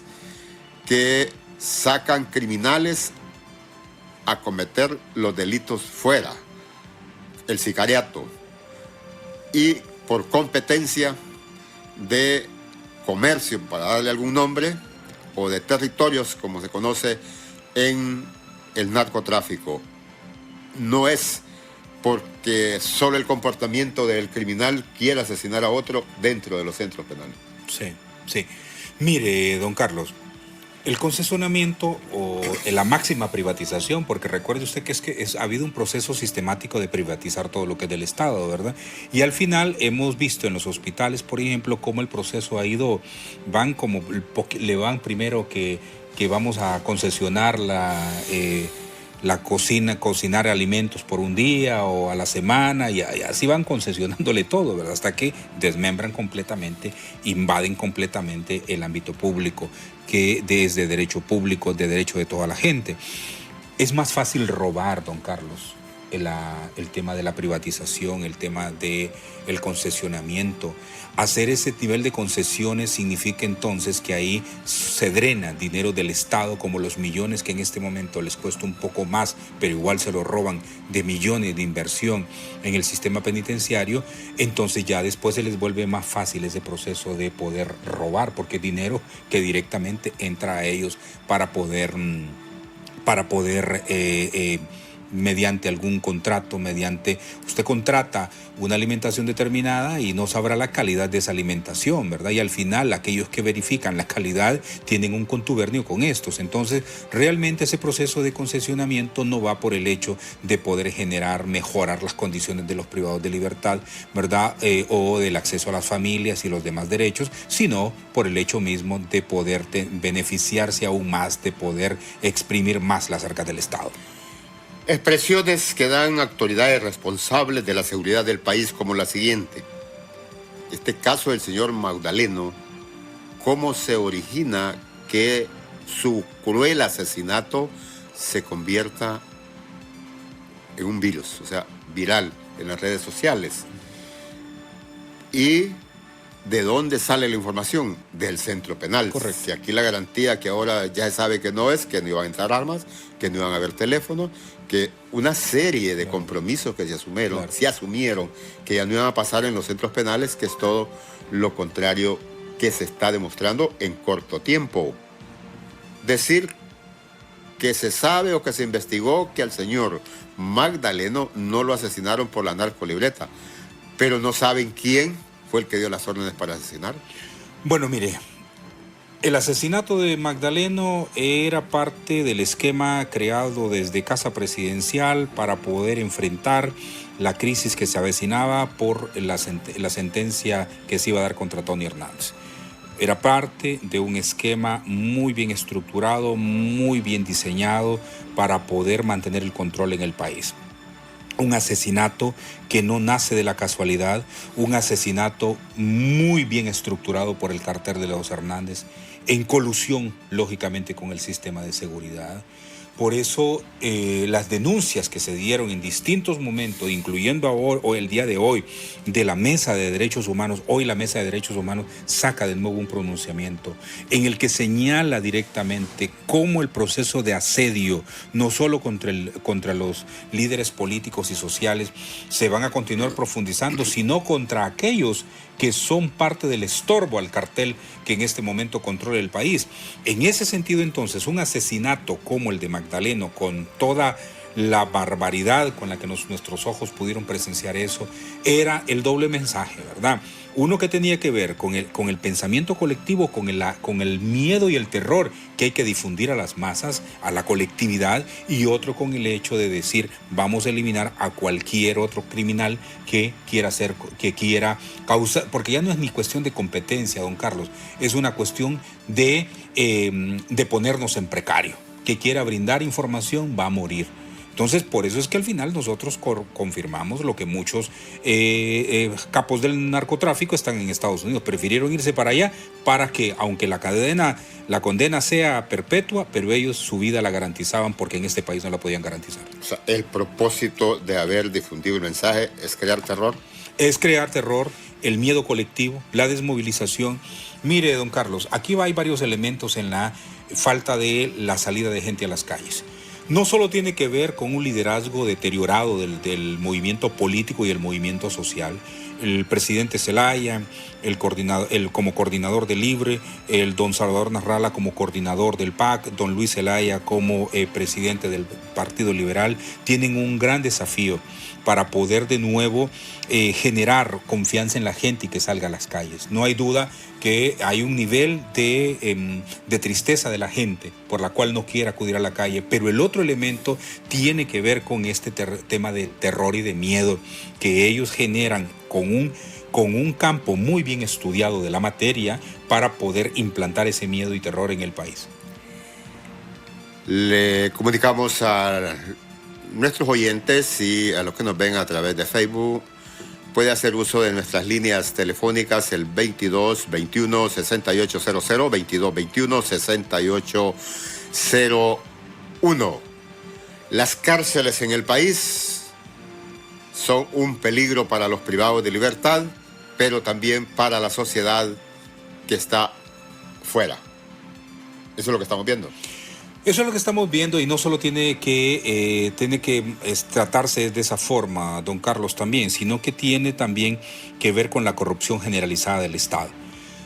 que sacan criminales a cometer los delitos fuera, el sicariato, y por competencia de comercio, para darle algún nombre, o de territorios, como se conoce en el narcotráfico. No es porque solo el comportamiento del criminal quiera asesinar a otro dentro de los centros penales. Sí, sí. Mire, don Carlos, el concesionamiento o la máxima privatización, porque recuerde usted que ha habido un proceso sistemático de privatizar todo lo que es del Estado, ¿verdad? Y al final hemos visto en los hospitales, por ejemplo, cómo el proceso ha ido, le van primero que vamos a concesionar la cocina, cocinar alimentos por un día o a la semana, y así van concesionándole todo, ¿verdad? Hasta que desmembran completamente, invaden completamente el ámbito público, que desde derecho público, de derecho de toda la gente. Es más fácil robar, don Carlos, el tema de la privatización, el tema del concesionamiento. Hacer ese nivel de concesiones significa entonces que ahí se drena dinero del Estado, como los millones que en este momento les cuesta un poco más, pero igual se lo roban, de millones de inversión en el sistema penitenciario. Entonces ya después se les vuelve más fácil ese proceso de poder robar, porque es dinero que directamente entra a ellos para poder mediante algún contrato, usted contrata una alimentación determinada y no sabrá la calidad de esa alimentación, ¿verdad? Y al final aquellos que verifican la calidad tienen un contubernio con estos. Entonces, realmente ese proceso de concesionamiento no va por el hecho de poder mejorar las condiciones de los privados de libertad, ¿verdad? O del acceso a las familias y los demás derechos, sino por el hecho mismo de poder beneficiarse aún más, de poder exprimir más las arcas del Estado. Expresiones que dan autoridades responsables de la seguridad del país, como la siguiente. Este caso del señor Magdaleno, ¿cómo se origina que su cruel asesinato se convierta en un virus, o sea, viral en las redes sociales? ¿Y de dónde sale la información? Del centro penal. Correcto. Y aquí la garantía que ahora ya se sabe que no es, que no iban a entrar armas, que no iban a haber teléfonos, que una serie de compromisos que se asumieron, que ya no iban a pasar en los centros penales, que es todo lo contrario que se está demostrando en corto tiempo. Decir que se sabe o que se investigó que al señor Magdaleno no lo asesinaron por la narcolibreta, pero no saben quién fue el que dio las órdenes para asesinar. Bueno, mire, el asesinato de Magdaleno era parte del esquema creado desde Casa Presidencial para poder enfrentar la crisis que se avecinaba por la sentencia que se iba a dar contra Tony Hernández. Era parte de un esquema muy bien estructurado, muy bien diseñado para poder mantener el control en el país. Un asesinato que no nace de la casualidad, un asesinato muy bien estructurado por el cartel de los Hernández, en colusión, lógicamente, con el sistema de seguridad. Por eso las denuncias que se dieron en distintos momentos, incluyendo hoy, el día de hoy, de la Mesa de Derechos Humanos, hoy la Mesa de Derechos Humanos saca de nuevo un pronunciamiento en el que señala directamente cómo el proceso de asedio, no solo contra los líderes políticos y sociales, se van a continuar profundizando, sino contra aquellos que son parte del estorbo al cartel que en este momento controla el país. En ese sentido, entonces, un asesinato como el de Magdaleno, con toda la barbaridad con la que nuestros ojos pudieron presenciar eso, era el doble mensaje, ¿verdad? Uno que tenía que ver con el pensamiento colectivo, con el miedo y el terror que hay que difundir a las masas, a la colectividad, y otro con el hecho de decir, vamos a eliminar a cualquier otro criminal que quiera causar, porque ya no es ni cuestión de competencia, don Carlos, es una cuestión de ponernos en precario. Que quiera brindar información va a morir. Entonces, por eso es que al final nosotros confirmamos lo que muchos capos del narcotráfico están en Estados Unidos. Prefirieron irse para allá para que, aunque la condena sea perpetua, pero ellos su vida la garantizaban porque en este país no la podían garantizar. O sea, el propósito de haber difundido el mensaje es crear terror. Es crear terror, el miedo colectivo, la desmovilización. Mire, don Carlos, aquí hay varios elementos en la falta de la salida de gente a las calles. No solo tiene que ver con un liderazgo deteriorado del movimiento político y el movimiento social. El presidente Zelaya, como coordinador del LIBRE, el don Salvador Narrala como coordinador del PAC, don Luis Zelaya como presidente del Partido Liberal, tienen un gran desafío para poder de nuevo generar confianza en la gente y que salga a las calles. No hay duda que hay un nivel de tristeza de la gente por la cual no quiere acudir a la calle, pero el otro elemento tiene que ver con este tema de terror y de miedo que ellos generan con un campo muy bien estudiado de la materia para poder implantar ese miedo y terror en el país. Le comunicamos a nuestros oyentes y a los que nos ven a través de Facebook, puede hacer uso de nuestras líneas telefónicas, el 2221-6800, 2221-6801. Las cárceles en el país son un peligro para los privados de libertad, pero también para la sociedad que está fuera. Eso es lo que estamos viendo. Eso es lo que estamos viendo y no solo tiene que tratarse de esa forma, don Carlos, también, sino que tiene también que ver con la corrupción generalizada del Estado.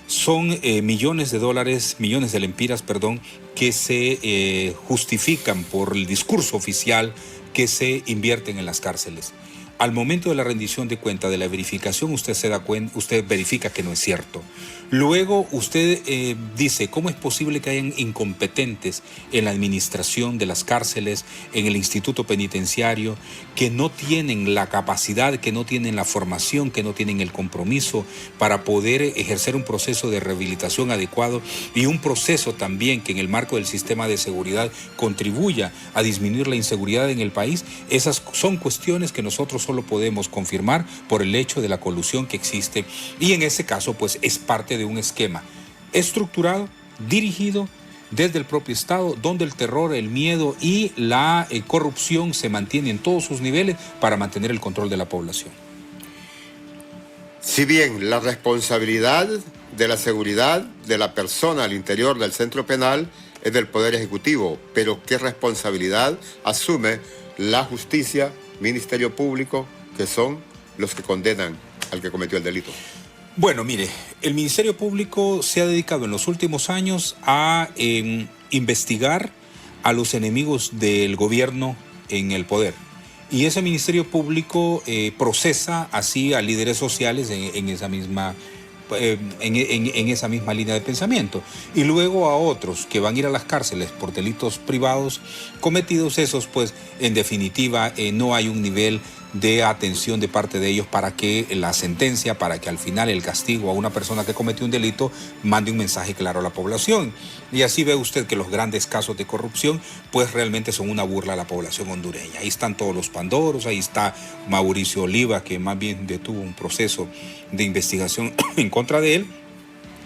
Son millones de lempiras, que se justifican por el discurso oficial que se invierten en las cárceles. Al momento de la rendición de cuenta, de la verificación, usted verifica que no es cierto. Luego usted dice, ¿cómo es posible que hayan incompetentes en la administración de las cárceles, en el instituto penitenciario, que no tienen la capacidad, que no tienen la formación, que no tienen el compromiso para poder ejercer un proceso de rehabilitación adecuado y un proceso también que en el marco del sistema de seguridad contribuya a disminuir la inseguridad en el país? Esas son cuestiones que nosotros solo podemos confirmar por el hecho de la colusión que existe y en ese caso pues es parte de un esquema estructurado, dirigido desde el propio Estado, donde el terror, el miedo y la corrupción se mantienen en todos sus niveles para mantener el control de la población. Si bien la responsabilidad de la seguridad de la persona al interior del centro penal es del Poder Ejecutivo, pero ¿qué responsabilidad asume la justicia, Ministerio Público, que son los que condenan al que cometió el delito? Bueno, mire, el Ministerio Público se ha dedicado en los últimos años a investigar a los enemigos del gobierno en el poder. Y ese Ministerio Público procesa así a líderes sociales en esa misma línea de pensamiento, y luego a otros que van a ir a las cárceles por delitos privados cometidos. Esos, pues, en definitiva, no hay un nivel de atención de parte de ellos para que la sentencia, para que al final el castigo a una persona que cometió un delito mande un mensaje claro a la población. Y así ve usted que los grandes casos de corrupción pues realmente son una burla a la población hondureña. Ahí están todos los pandoros, ahí está Mauricio Oliva, que más bien detuvo un proceso de investigación en contra de él,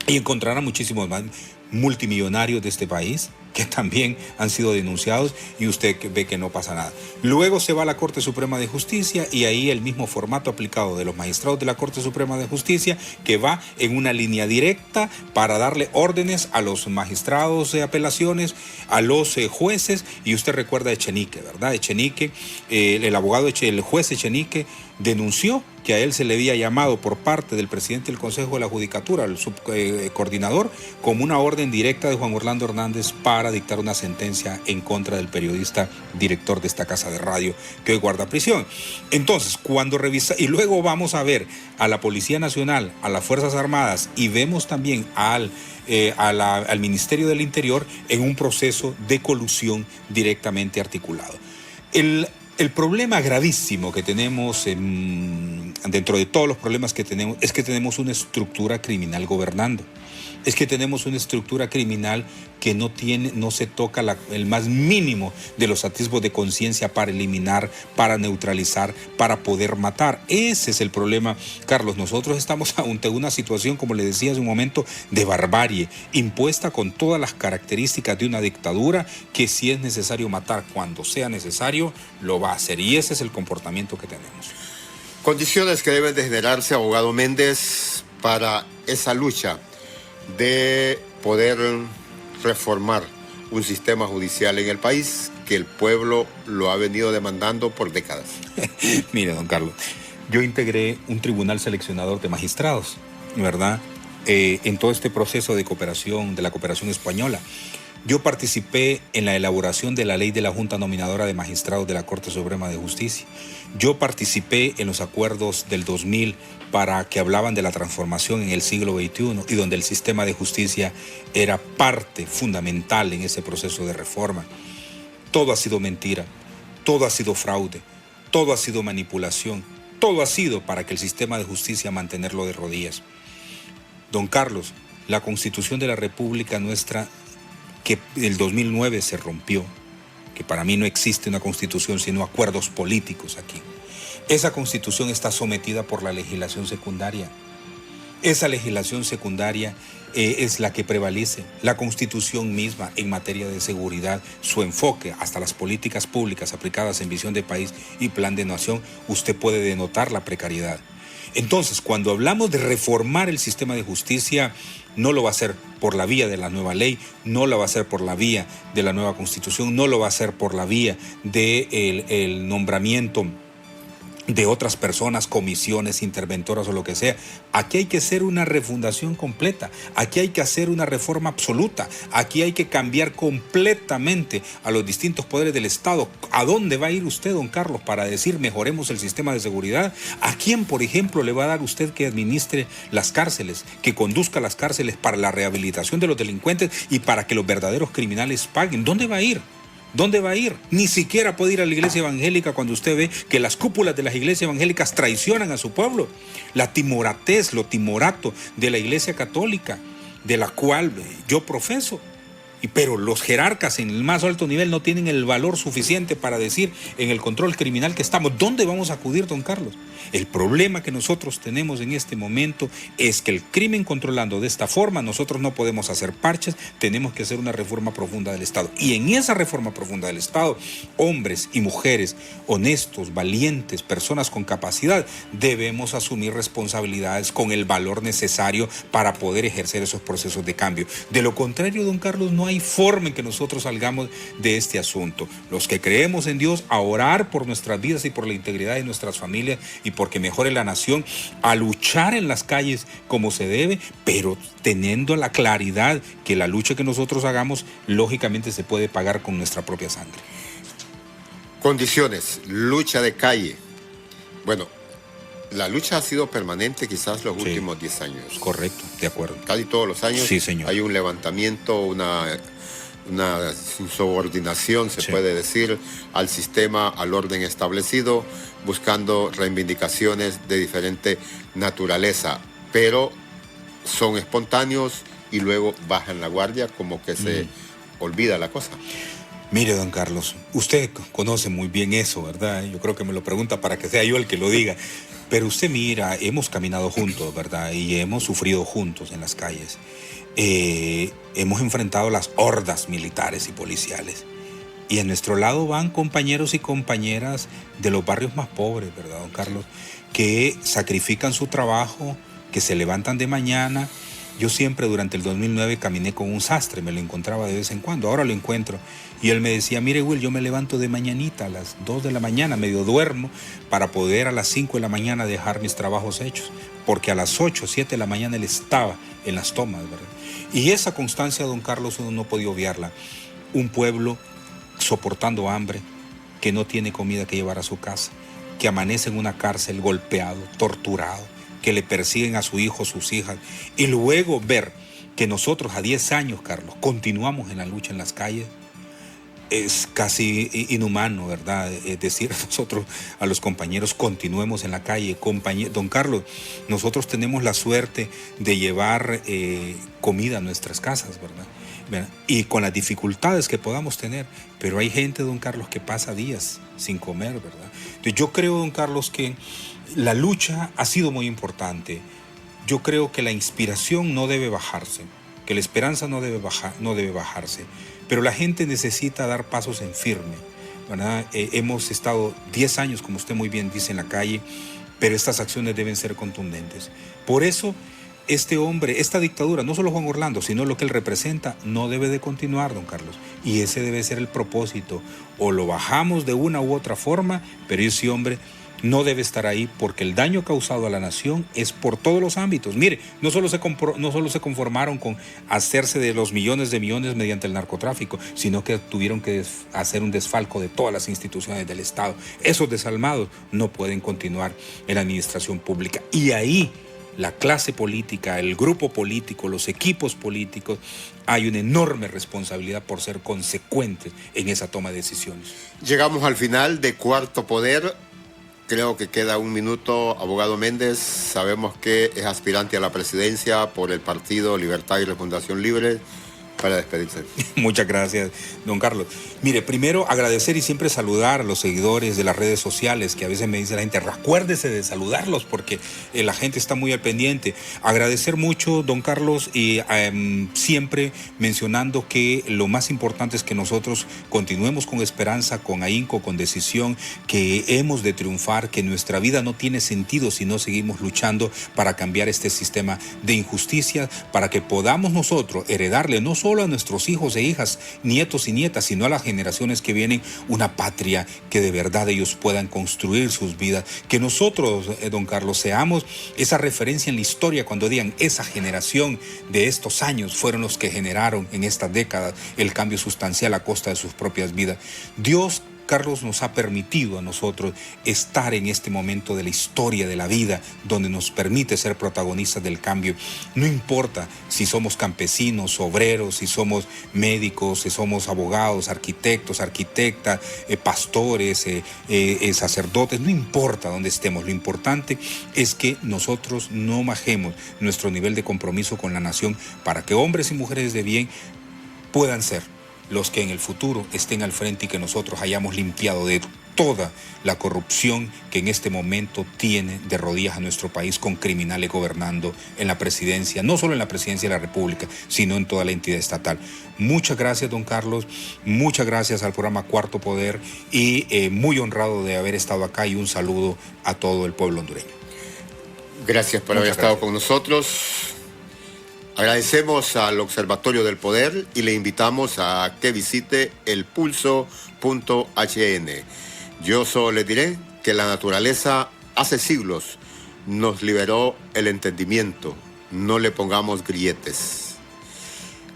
y encontrará muchísimos más multimillonarios de este país que también han sido denunciados, y usted ve que no pasa nada. Luego se va a la Corte Suprema de Justicia, y ahí el mismo formato aplicado de los magistrados de la Corte Suprema de Justicia, que va en una línea directa para darle órdenes a los magistrados de apelaciones, a los jueces. Y usted recuerda a Echenique, ¿verdad? Echenique, el juez Echenique denunció que a él se le había llamado por parte del presidente del Consejo de la Judicatura, el subcoordinador, como una orden directa de Juan Orlando Hernández para dictar una sentencia en contra del periodista director de esta casa de radio que hoy guarda prisión. Entonces, cuando revisa, y luego vamos a ver a la Policía Nacional, a las Fuerzas Armadas, y vemos también al Ministerio del Interior en un proceso de colusión directamente articulado. El problema gravísimo que tenemos dentro de todos los problemas que tenemos es que tenemos una estructura criminal gobernando. Es que tenemos una estructura criminal que no se toca el más mínimo de los atisbos de conciencia para eliminar, para neutralizar, para poder matar. Ese es el problema, Carlos. Nosotros estamos ante una situación, como le decía hace un momento, de barbarie, impuesta con todas las características de una dictadura, que si es necesario matar cuando sea necesario, lo va a hacer. Y ese es el comportamiento que tenemos. Condiciones que deben de generarse, abogado Méndez, para esa lucha de poder reformar un sistema judicial en el país que el pueblo lo ha venido demandando por décadas. Mire, don Carlos, yo integré un tribunal seleccionador de magistrados, ¿verdad? En todo este proceso de cooperación, de la cooperación española. Yo participé en la elaboración de la ley de la Junta Nominadora de Magistrados de la Corte Suprema de Justicia. Yo participé en los acuerdos del 2000 para que hablaban de la transformación en el siglo XXI, y donde el sistema de justicia era parte fundamental en ese proceso de reforma. Todo ha sido mentira, todo ha sido fraude, todo ha sido manipulación, todo ha sido para que el sistema de justicia mantenerlo de rodillas. Don Carlos, la Constitución de la República nuestra, que el 2009 se rompió, que para mí no existe una constitución sino acuerdos políticos aquí. Esa constitución está sometida por la legislación secundaria. Esa legislación secundaria es la que prevalece. La constitución misma en materia de seguridad, su enfoque hasta las políticas públicas aplicadas en visión de país y plan de nación, usted puede denotar la precariedad. Entonces, cuando hablamos de reformar el sistema de justicia, no lo va a hacer por la vía de la nueva ley, no lo va a hacer por la vía de la nueva constitución, no lo va a hacer por la vía del nombramiento de otras personas, comisiones, interventoras o lo que sea. Aquí hay que hacer una refundación completa, aquí hay que hacer una reforma absoluta, aquí hay que cambiar completamente a los distintos poderes del Estado. ¿A dónde va a ir usted, don Carlos, para decir mejoremos el sistema de seguridad? ¿A quién, por ejemplo, le va a dar usted que administre las cárceles, que conduzca las cárceles para la rehabilitación de los delincuentes y para que los verdaderos criminales paguen? ¿Dónde va a ir? ¿Dónde va a ir? Ni siquiera puede ir a la iglesia evangélica cuando usted ve que las cúpulas de las iglesias evangélicas traicionan a su pueblo. La timoratez, lo timorato de la iglesia católica, de la cual yo profeso. Pero los jerarcas en el más alto nivel no tienen el valor suficiente para decir en el control criminal que estamos. ¿Dónde vamos a acudir, don Carlos? El problema que nosotros tenemos en este momento es que el crimen controlando de esta forma, nosotros no podemos hacer parches, tenemos que hacer una reforma profunda del Estado. Y en esa reforma profunda del Estado, hombres y mujeres honestos, valientes, personas con capacidad, debemos asumir responsabilidades con el valor necesario para poder ejercer esos procesos de cambio. De lo contrario, don Carlos, no hay forma en que nosotros salgamos de este asunto. Los que creemos en Dios, a orar por nuestras vidas y por la integridad de nuestras familias y porque mejore la nación, a luchar en las calles como se debe, pero teniendo la claridad que la lucha que nosotros hagamos, lógicamente se puede pagar con nuestra propia sangre. Condiciones, lucha de calle. Bueno, la lucha ha sido permanente quizás los últimos 10 años. Correcto, de acuerdo. Casi todos los años sí, señor. Hay un levantamiento, una insubordinación, se puede decir, al sistema, al orden establecido, buscando reivindicaciones de diferente naturaleza, pero son espontáneos y luego bajan la guardia, como que se olvida la cosa. Mire, don Carlos, usted conoce muy bien eso, ¿verdad? Yo creo que me lo pregunta para que sea yo el que lo diga. Pero usted mira, hemos caminado juntos, ¿verdad? Y hemos sufrido juntos en las calles. Hemos enfrentado las hordas militares y policiales. Y a nuestro lado van compañeros y compañeras de los barrios más pobres, ¿verdad, don Carlos? Que sacrifican su trabajo, que se levantan de mañana. Yo siempre durante el 2009 caminé con un sastre, me lo encontraba de vez en cuando, ahora lo encuentro. Y él me decía, mire Will, yo me levanto de mañanita a las 2 de la mañana, medio duermo, para poder a las 5 de la mañana dejar mis trabajos hechos. Porque a las 8, 7 de la mañana él estaba en las tomas, ¿verdad? Y esa constancia, don Carlos, uno no podía obviarla. Un pueblo soportando hambre, que no tiene comida que llevar a su casa, que amanece en una cárcel golpeado, torturado, que le persiguen a su hijo, sus hijas, y luego ver que nosotros a 10 años, Carlos, continuamos en la lucha en las calles, es casi inhumano, ¿verdad? Es decir, nosotros a los compañeros continuemos en la calle. Don Carlos, nosotros tenemos la suerte de llevar comida a nuestras casas, ¿verdad? Y con las dificultades que podamos tener, pero hay gente, don Carlos, que pasa días sin comer, ¿verdad? Entonces, yo creo, don Carlos, que la lucha ha sido muy importante. Yo creo que la inspiración no debe bajarse, que la esperanza no debe bajarse, pero la gente necesita dar pasos en firme, ¿verdad? Hemos estado 10 años, como usted muy bien dice, en la calle, pero estas acciones deben ser contundentes. Por eso, este hombre, esta dictadura, no solo Juan Orlando, sino lo que él representa, no debe de continuar, don Carlos. Y ese debe ser el propósito. O lo bajamos de una u otra forma, pero ese hombre no debe estar ahí, porque el daño causado a la nación es por todos los ámbitos. Mire, no solo se conformaron con hacerse de los millones de millones mediante el narcotráfico, sino que tuvieron que hacer un desfalco de todas las instituciones del Estado. Esos desalmados no pueden continuar en la administración pública. Y ahí la clase política, el grupo político, los equipos políticos, hay una enorme responsabilidad por ser consecuentes en esa toma de decisiones. Llegamos al final de Cuarto Poder. Creo que queda un minuto. Abogado Méndez, sabemos que es aspirante a la presidencia por el Partido Libertad y Refundación Libre, para despedirse. Muchas gracias, don Carlos. Mire, primero agradecer y siempre saludar a los seguidores de las redes sociales, que a veces me dice la gente, acuérdese de saludarlos porque la gente está muy al pendiente. Agradecer mucho, don Carlos, y siempre mencionando que lo más importante es que nosotros continuemos con esperanza, con ahínco, con decisión, que hemos de triunfar, que nuestra vida no tiene sentido si no seguimos luchando para cambiar este sistema de injusticia, para que podamos nosotros heredarle no solo a nuestros hijos e hijas, nietos y nietas, sino a las generaciones que vienen, una patria que de verdad ellos puedan construir sus vidas. Que nosotros, don Carlos, seamos esa referencia en la historia cuando digan, esa generación de estos años fueron los que generaron en estas décadas el cambio sustancial a costa de sus propias vidas. Dios, Carlos, nos ha permitido a nosotros estar en este momento de la historia de la vida, donde nos permite ser protagonistas del cambio. No importa si somos campesinos, obreros, si somos médicos, si somos abogados, arquitectos, arquitectas, pastores, sacerdotes, no importa dónde estemos. Lo importante es que nosotros no bajemos nuestro nivel de compromiso con la nación para que hombres y mujeres de bien puedan ser los que en el futuro estén al frente y que nosotros hayamos limpiado de toda la corrupción que en este momento tiene de rodillas a nuestro país, con criminales gobernando en la presidencia, no solo en la presidencia de la República, sino en toda la entidad estatal. Muchas gracias, don Carlos, muchas gracias al programa Cuarto Poder y muy honrado de haber estado acá, y un saludo a todo el pueblo hondureño. Gracias por haber estado con nosotros. Agradecemos al Observatorio del Poder y le invitamos a que visite elpulso.hn. Yo solo le diré que la naturaleza hace siglos nos liberó el entendimiento. No le pongamos grilletes.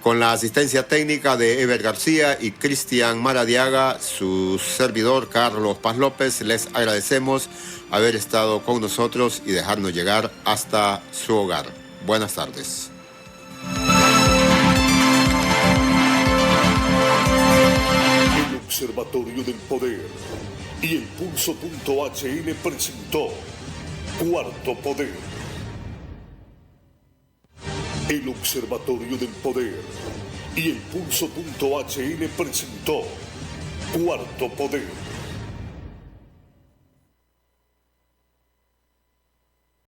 Con la asistencia técnica de Ever García y Cristian Maradiaga, su servidor Carlos Paz López, les agradecemos haber estado con nosotros y dejarnos llegar hasta su hogar. Buenas tardes. El Observatorio del Poder y el Pulso.hn presentó Cuarto Poder. El Observatorio del Poder y el Pulso.hn presentó Cuarto Poder.